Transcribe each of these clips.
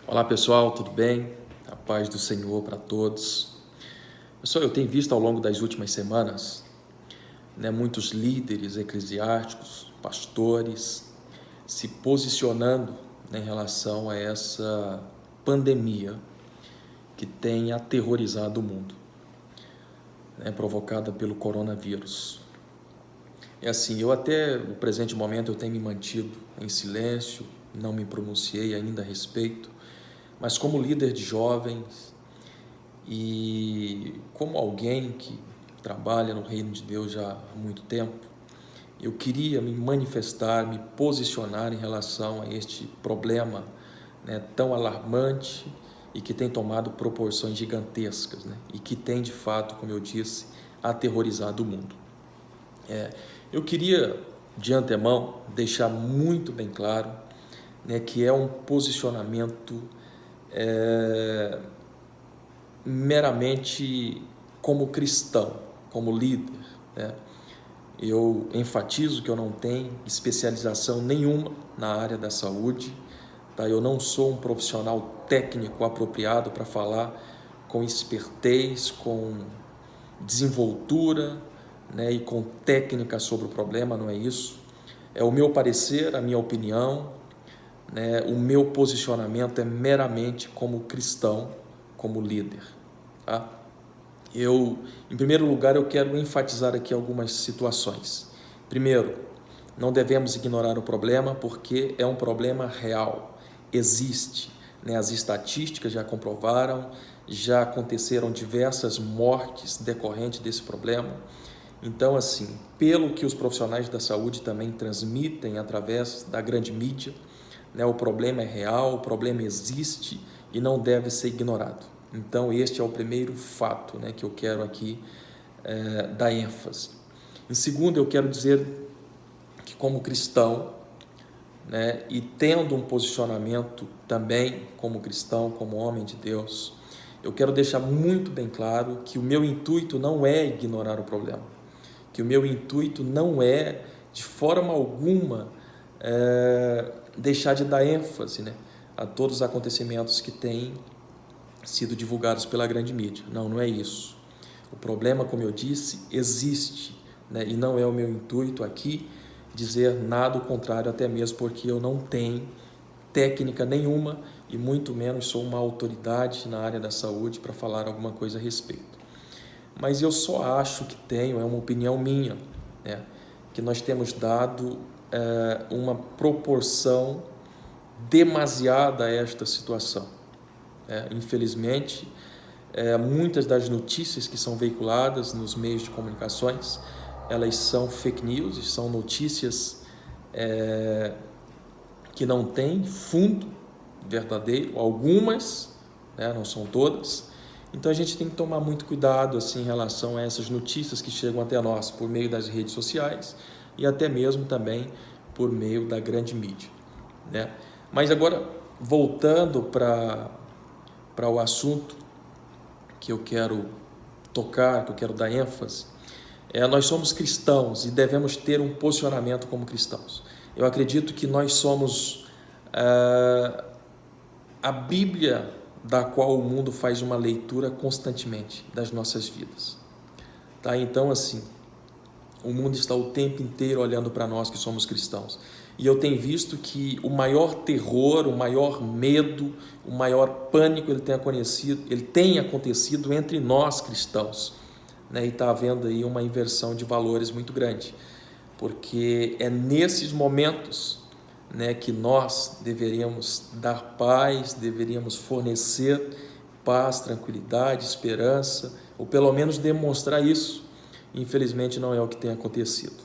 Olá pessoal, tudo bem? A paz do Senhor para todos. Pessoal, eu tenho visto ao longo das últimas semanas, muitos líderes eclesiásticos, pastores, se posicionando, em relação a essa pandemia que tem aterrorizado o mundo, provocada pelo coronavírus. É assim, eu até no presente momento eu tenho me mantido em silêncio, não me pronunciei ainda a respeito, mas como líder de jovens e como alguém que trabalha no reino de Deus já há muito tempo, eu queria me manifestar, me posicionar em relação a este problema, tão alarmante e que tem tomado proporções gigantescas, e que tem de fato, como eu disse, aterrorizado o mundo. Eu queria de antemão deixar muito bem claro, que é um posicionamento meramente como cristão, como líder. Eu enfatizo que eu não tenho especialização nenhuma na área da saúde, eu não sou um profissional técnico apropriado para falar com espertez, com desenvoltura, e com técnica sobre o problema, não é isso. É o meu parecer, a minha opinião, o meu posicionamento é meramente como cristão, como líder. Em primeiro lugar, eu quero enfatizar aqui algumas situações. Primeiro, não devemos ignorar o problema porque é um problema real, existe. As estatísticas já comprovaram, já aconteceram diversas mortes decorrentes desse problema. Então, assim, pelo que os profissionais da saúde também transmitem através da grande mídia, o problema é real, o problema existe e não deve ser ignorado. Então, este é o primeiro fato, que eu quero aqui dar ênfase. Em segundo, eu quero dizer que como cristão, e tendo um posicionamento também como cristão, como homem de Deus, eu quero deixar muito bem claro que o meu intuito não é ignorar o problema, que o meu intuito não é, de forma alguma, deixar de dar ênfase, a todos os acontecimentos que têm sido divulgados pela grande mídia. Não é isso. O problema, como eu disse, existe, e não é o meu intuito aqui dizer nada ao contrário, até mesmo porque eu não tenho técnica nenhuma e muito menos sou uma autoridade na área da saúde para falar alguma coisa a respeito. Mas eu só acho que tenho, é uma opinião minha, que nós temos dado uma proporção demasiada a esta situação. Infelizmente, muitas das notícias que são veiculadas nos meios de comunicações, elas são fake news, são notícias que não têm fundo verdadeiro, algumas, não são todas. Então a gente tem que tomar muito cuidado assim, em relação a essas notícias que chegam até nós por meio das redes sociais e até mesmo também por meio da grande mídia. Mas agora, voltando para o assunto que eu quero tocar, que eu quero dar ênfase, nós somos cristãos e devemos ter um posicionamento como cristãos. Eu acredito que nós somos a Bíblia da qual o mundo faz uma leitura constantemente das nossas vidas. Então, assim, o mundo está o tempo inteiro olhando para nós que somos cristãos. E eu tenho visto que o maior terror, o maior medo, o maior pânico ele tem acontecido entre nós cristãos. E está havendo aí uma inversão de valores muito grande. Porque é nesses momentos que nós deveríamos dar paz, deveríamos fornecer paz, tranquilidade, esperança, ou pelo menos demonstrar isso. Infelizmente não é o que tem acontecido.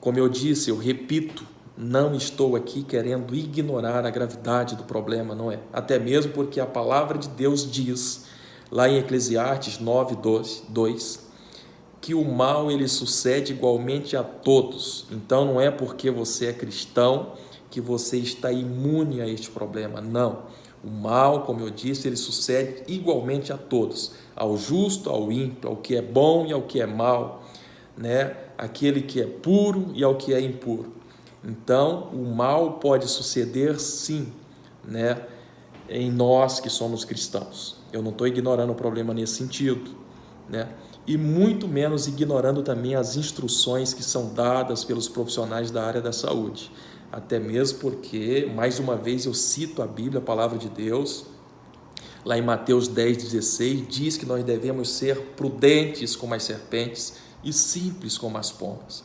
Como eu disse, eu repito, não estou aqui querendo ignorar a gravidade do problema, não é? Até mesmo porque a palavra de Deus diz, lá em Eclesiastes 9:2, que o mal ele sucede igualmente a todos. Então não é porque você é cristão que você está imune a este problema, não. O mal, como eu disse, ele sucede igualmente a todos, ao justo, ao ímpio, ao que é bom e ao que é mal, aquele que é puro e ao que é impuro. Então, o mal pode suceder sim, em nós que somos cristãos. Eu não estou ignorando o problema nesse sentido, né? E muito menos ignorando também as instruções que são dadas pelos profissionais da área da saúde. Até mesmo porque, mais uma vez, eu cito a Bíblia, a palavra de Deus, lá em Mateus 10,16, diz que nós devemos ser prudentes como as serpentes e simples como as pombas.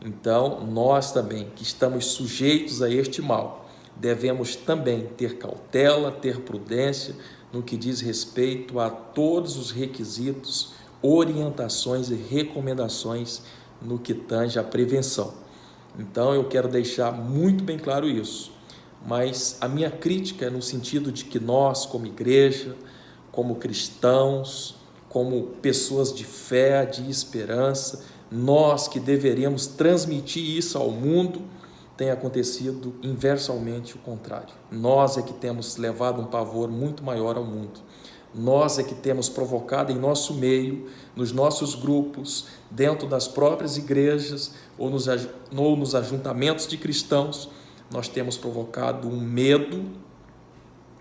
Então, nós também, que estamos sujeitos a este mal, devemos também ter cautela, ter prudência no que diz respeito a todos os requisitos, orientações e recomendações no que tange à prevenção. Então, eu quero deixar muito bem claro isso. Mas a minha crítica é no sentido de que nós, como igreja, como cristãos, como pessoas de fé, de esperança, nós que deveríamos transmitir isso ao mundo, tem acontecido inversamente o contrário. Nós é que temos levado um pavor muito maior ao mundo. Nós é que temos provocado em nosso meio, nos nossos grupos, dentro das próprias igrejas ou nos ajuntamentos de cristãos, nós temos provocado um medo,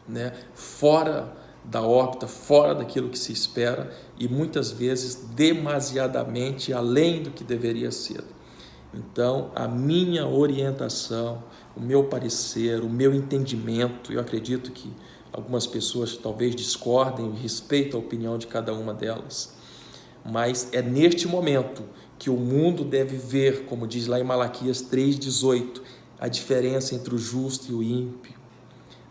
né, fora da órbita, fora daquilo que se espera e muitas vezes demasiadamente além do que deveria ser. Então, a minha orientação, o meu parecer, o meu entendimento, eu acredito que algumas pessoas talvez discordem, eu respeito a opinião de cada uma delas, mas é neste momento que o mundo deve ver, como diz lá em Malaquias 3,18, a diferença entre o justo e o ímpio,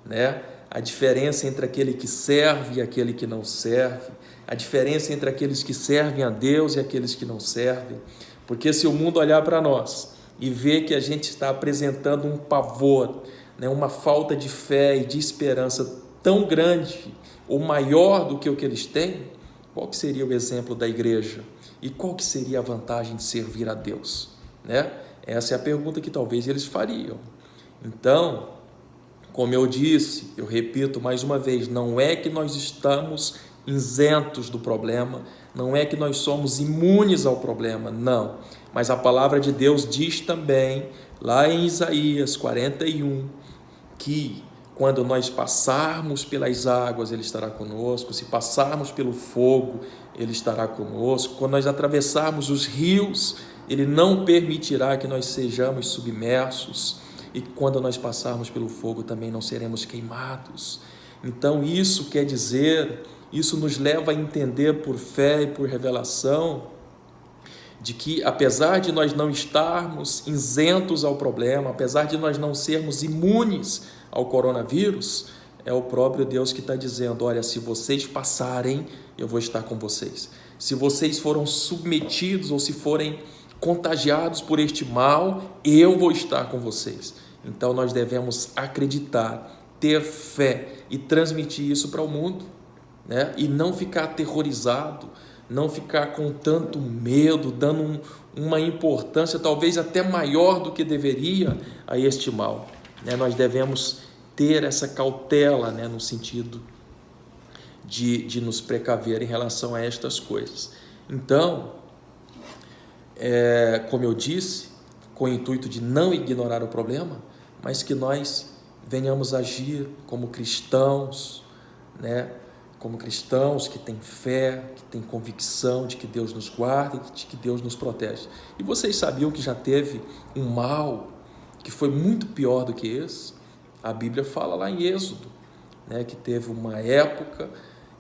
né? A diferença entre aquele que serve e aquele que não serve, a diferença entre aqueles que servem a Deus e aqueles que não servem, porque se o mundo olhar para nós e ver que a gente está apresentando um pavor, né, uma falta de fé e de esperança tão grande ou maior do que o que eles têm, qual que seria o exemplo da igreja? E qual que seria a vantagem de servir a Deus, né? Essa é a pergunta que talvez eles fariam. Então, como eu disse, eu repito mais uma vez, não é que nós estamos isentos do problema, não é que nós somos imunes ao problema, não. Mas a palavra de Deus diz também, lá em Isaías 41, que quando nós passarmos pelas águas, Ele estará conosco, se passarmos pelo fogo, Ele estará conosco, quando nós atravessarmos os rios, Ele não permitirá que nós sejamos submersos, e quando nós passarmos pelo fogo também não seremos queimados. Então isso quer dizer, isso nos leva a entender por fé e por revelação, de que apesar de nós não estarmos isentos ao problema, apesar de nós não sermos imunes ao coronavírus, é o próprio Deus que está dizendo, olha, se vocês passarem, eu vou estar com vocês. Se vocês foram submetidos ou se forem contagiados por este mal, eu vou estar com vocês. Então nós devemos acreditar, ter fé e transmitir isso para o mundo, né? E não ficar aterrorizado, não ficar com tanto medo, dando uma importância talvez até maior do que deveria a este mal, né? Nós devemos ter essa cautela, né, no sentido de nos precaver em relação a estas coisas. Então, como eu disse, com o intuito de não ignorar o problema, mas que nós venhamos agir como cristãos, né? Como cristãos que têm fé, que têm convicção de que Deus nos guarda e de que Deus nos protege. E vocês sabiam que já teve um mal que foi muito pior do que esse? A Bíblia fala lá em Êxodo, né, que teve uma época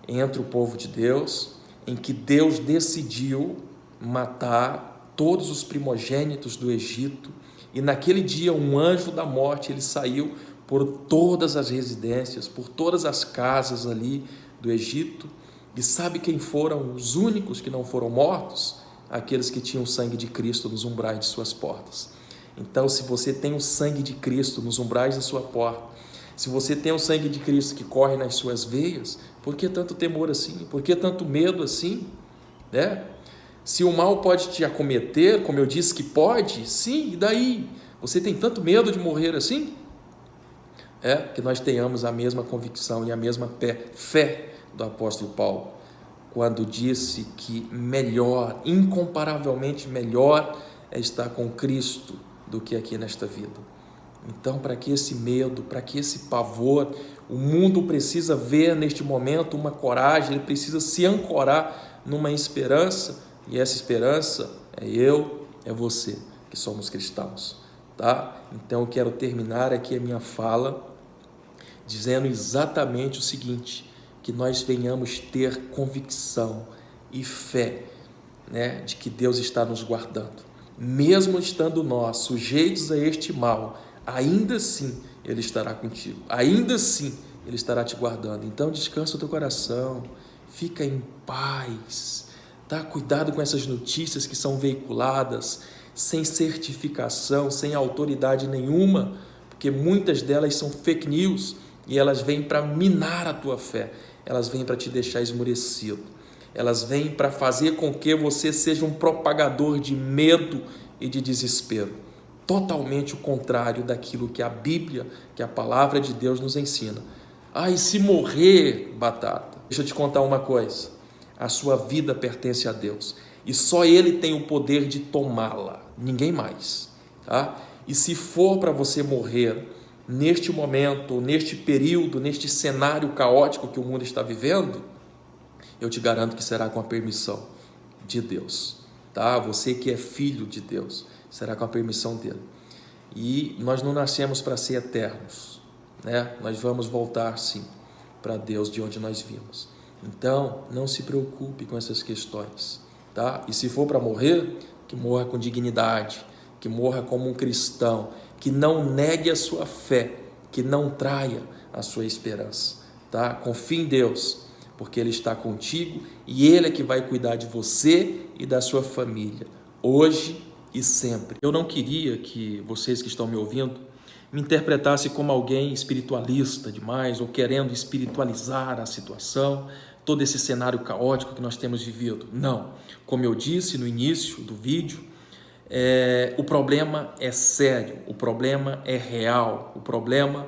entre o povo de Deus em que Deus decidiu matar todos os primogênitos do Egito, e naquele dia um anjo da morte, ele saiu por todas as residências, por todas as casas ali do Egito, e sabe quem foram os únicos que não foram mortos? Aqueles que tinham o sangue de Cristo nos umbrais de suas portas. Então, se você tem o sangue de Cristo nos umbrais da sua porta, se você tem o sangue de Cristo que corre nas suas veias, por que tanto temor assim? Por que tanto medo assim? Né? Se o mal pode te acometer, como eu disse que pode, sim, e daí? Você tem tanto medo de morrer assim? Que nós tenhamos a mesma convicção e a mesma fé do apóstolo Paulo, quando disse que melhor, incomparavelmente melhor, é estar com Cristo do que aqui nesta vida. Então, para que esse medo, para que esse pavor? O mundo precisa ver neste momento uma coragem, ele precisa se ancorar numa esperança, e essa esperança é eu, é você, que somos cristãos, tá? Então eu quero terminar aqui a minha fala dizendo exatamente o seguinte, que nós venhamos ter convicção e fé, né, de que Deus está nos guardando. Mesmo estando nós sujeitos a este mal, ainda assim Ele estará contigo, ainda assim Ele estará te guardando. Então descansa o teu coração, fica em paz, tá? Cuidado com essas notícias que são veiculadas sem certificação, sem autoridade nenhuma, porque muitas delas são fake news e elas vêm para minar a tua fé, elas vêm para te deixar esmurecido, elas vêm para fazer com que você seja um propagador de medo e de desespero. Totalmente o contrário daquilo que a Bíblia, que a palavra de Deus nos ensina. E se morrer, batata? Deixa eu te contar uma coisa. A sua vida pertence a Deus e só Ele tem o poder de tomá-la, ninguém mais, tá? E se for para você morrer neste momento, neste período, neste cenário caótico que o mundo está vivendo, eu te garanto que será com a permissão de Deus, tá? Você que é filho de Deus, será com a permissão dele. E nós não nascemos para ser eternos, né? Nós vamos voltar sim para Deus de onde nós vimos. Então, não se preocupe com essas questões, tá? E se for para morrer, que morra com dignidade, que morra como um cristão, que não negue a sua fé, que não traia a sua esperança, tá? Confie em Deus, porque Ele está contigo e Ele é que vai cuidar de você e da sua família, hoje e sempre. Eu não queria que vocês que estão me ouvindo me interpretassem como alguém espiritualista demais ou querendo espiritualizar a situação, todo esse cenário caótico que nós temos vivido. Não, como eu disse no início do vídeo, o problema é sério, o problema é real, o problema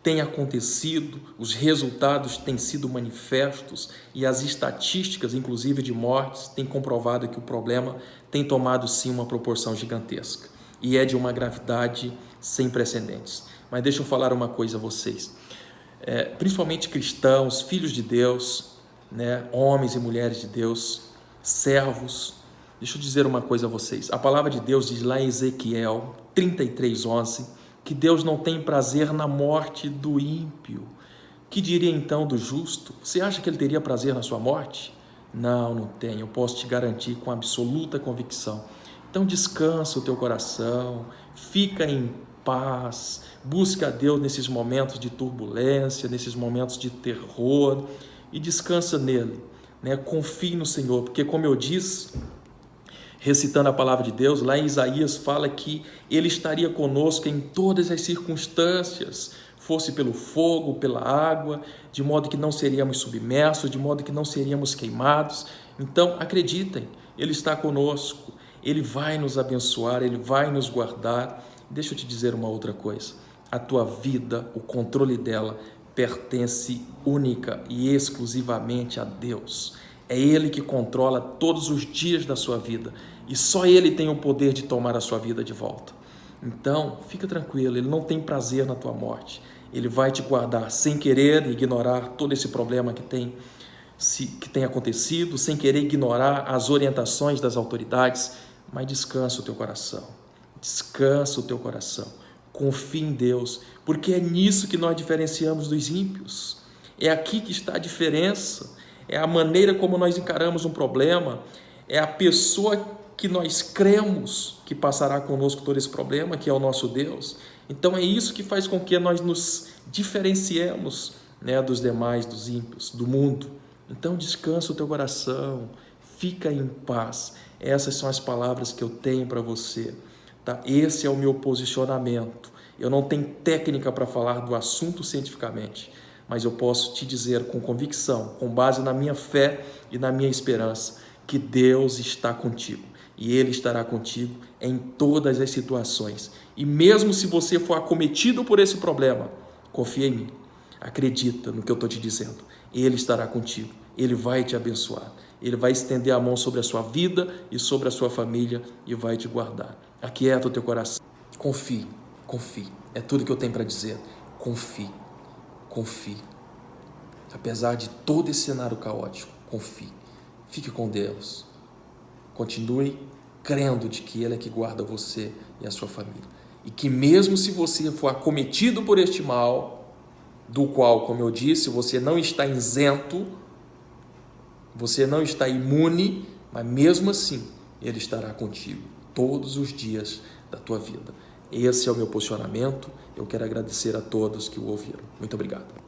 tem acontecido, os resultados têm sido manifestos e as estatísticas, inclusive de mortes, têm comprovado que o problema tem tomado sim uma proporção gigantesca e é de uma gravidade sem precedentes. Mas deixa eu falar uma coisa a vocês, principalmente cristãos, filhos de Deus, né, homens e mulheres de Deus, servos. Deixa eu dizer uma coisa a vocês. A palavra de Deus diz lá em Ezequiel 33:11 que Deus não tem prazer na morte do ímpio. Que diria então do justo? Você acha que ele teria prazer na sua morte? Não, não tem. Eu posso te garantir com absoluta convicção. Então descansa o teu coração, fica em paz, busca a Deus nesses momentos de turbulência, nesses momentos de terror e descansa nele, né? Confie no Senhor, porque como eu disse, recitando a palavra de Deus, lá em Isaías fala que Ele estaria conosco em todas as circunstâncias, fosse pelo fogo, pela água, de modo que não seríamos submersos, de modo que não seríamos queimados. Então acreditem, Ele está conosco, Ele vai nos abençoar, Ele vai nos guardar. Deixa eu te dizer uma outra coisa, a tua vida, o controle dela pertence única e exclusivamente a Deus. É Ele que controla todos os dias da sua vida e só Ele tem o poder de tomar a sua vida de volta. Então, fica tranquilo, Ele não tem prazer na tua morte. Ele vai te guardar sem querer ignorar todo esse problema que tem acontecido, sem querer ignorar as orientações das autoridades, mas descansa o teu coração, descansa o teu coração, confia em Deus, porque é nisso que nós diferenciamos dos ímpios, é aqui que está a diferença, é a maneira como nós encaramos um problema, é a pessoa que nós cremos que passará conosco todo esse problema, que é o nosso Deus. Então é isso que faz com que nós nos diferenciemos, né, dos demais, dos ímpios, do mundo. Então descansa o teu coração, fica em paz. Essas são as palavras que eu tenho para você, tá? Esse é o meu posicionamento. Eu não tenho técnica para falar do assunto cientificamente, mas eu posso te dizer com convicção, com base na minha fé e na minha esperança, que Deus está contigo e Ele estará contigo em todas as situações. E mesmo se você for acometido por esse problema, confia em mim, acredita no que eu estou te dizendo. Ele estará contigo, Ele vai te abençoar, Ele vai estender a mão sobre a sua vida e sobre a sua família e vai te guardar. Aquieta o teu coração, confie, É tudo que eu tenho para dizer. Confie, confie. Apesar de todo esse cenário caótico, confie. Fique com Deus. Continue crendo de que Ele é que guarda você e a sua família. E que mesmo se você for acometido por este mal, do qual, como eu disse, você não está isento, você não está imune, mas mesmo assim, Ele estará contigo todos os dias da tua vida. Esse é o meu posicionamento. Eu quero agradecer a todos que o ouviram. Muito obrigado.